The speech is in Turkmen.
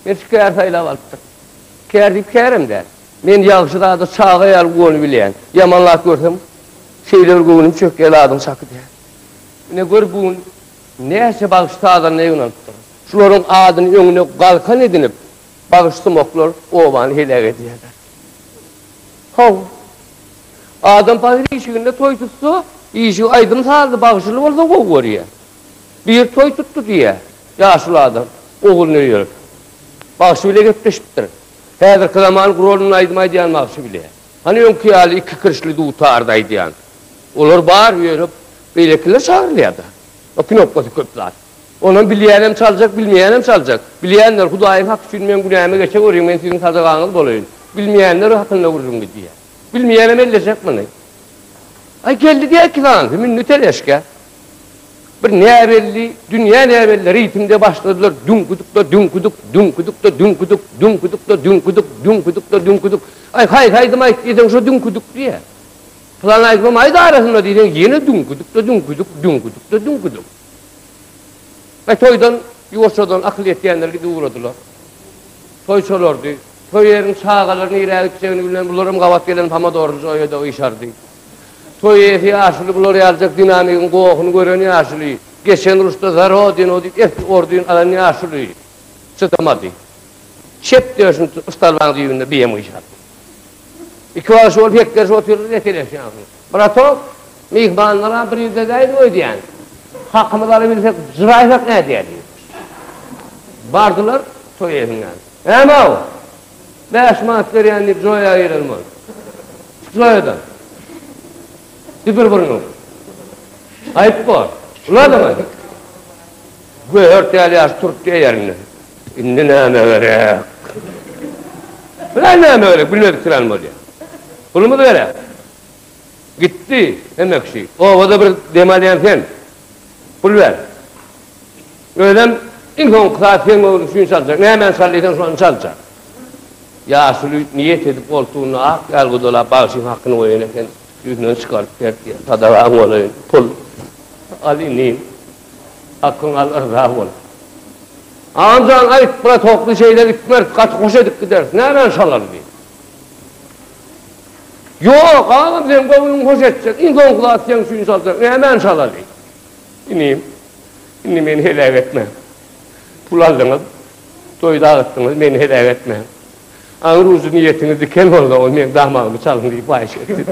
Men şikayet aylap alıpdyr. Kerdip kerem der. Men ýagşy da çağa ýalyp gonu bilýän. Yamanlap görsem şeýler gönüm çökkel adam sakı der. Ne gör bu näse bagıştadan ne ýonalpdyr. Şularyň adyny öňüne galkan edinip bagışdymoklar owany helak edýärler. Haw. Adam paýry işiginde toy tutsa, işi aydın saldy bagışly bolsa gow görýär. Bir toy tuttu diýe. Ýaşly adam oğulny ýörüp. Bagışı bile gepleşipdir. Häzir kılaman gurulunu aydymay diýen bagışı bile. Hani öňki ýaly iki kirişli dutarda aýdýan. Olar bar ýörüp beýlekiler çagyrylýardy. O knopkasy köp zat. Onuň bilýänem çaljak, bilmeýänem çaljak. Bilýänler Hudaýym hak üçin men günäme geçe görýän, men siziň sadagaňyz bolaýyn. Bilmeýänler hakyna gurulun diýär. Bilmeýänem ellejek meni. Ay geldi diýär ki lan, minni teleşke. Bir näbelli, dünýä näbelleri ýitimde başladylar. Dünkudukda, dünkuduk, dünkudukda, dünkuduk, dünkudukda, dünkuduk, dünkudukda, dünkuduk. Ay haydym aýtdyň şo dünkuduk diýär. Plan aýtmam aýda arasynda diýen ýene dünkudukda, dünkuduk, dünkudukda, dünkuduk. Ay toýdan, ýoşadan akıl etýänleri duradylar. Toy çalardy. Toy ýeriň çağalaryny ýerälipçegini bilen bularym gawat gelen Pomodorny joýda ýşardy. Toy ýaşly bular ýaljak dinamigin goýuny gören ýaşly. Geçen Rus'ta Zarodin odip ordun alan ýaşly. Çıtamady. Şep diýersin ustalbaň diýende beýem ýşardy. İki wagt şol hekler şol teleşýan. Brato, mihmanlara bir ýerde gaýdy öýdýän. Hakymlary bilsek, jyraýsak näde diýdi. Bardylar toy ýerinden. Emma, 5 manat berýän diýip joýa ýerilmez. Joýda. Dipir burnu. Ayıp var. Ulan da mı? Bu örtüyeli yaş Türkçe yerine. İndi nâme verek. Ulan nâme verek? Bilmedik sıran mı diye. Bunu mu da verek? Gitti. Emekşi. O da bir demaleyen sen. Pul ver. Öylem İnkon kısaatken o düşünü çalacak. Ne hemen sallıyken şu an çalacak. Yaşlı niyet edip koltuğunu ak. Yalgı dola bağışın hakkını oynarken yüzünden çıkarıp der diye. Tadavağım olayın. Pul. Alineyim. Hakkın al-ırzah ol. Ancak ayıp bura toplu şeyler gitmez. Kaç hoş edip gidersin. Ne hemen çalar diye. Yok ağam sen kovulun hoş edecek. İnkon kısaatken düşünü çalacak. Ne hemen çalar diye. İneyim. İneyim beni helak etme. Pul aldınız. Toyu dağıttınız. Beni helak etme. Ağır uzun niyetiniz diken oldu. O benim damağımı çalın deyip baş ettim.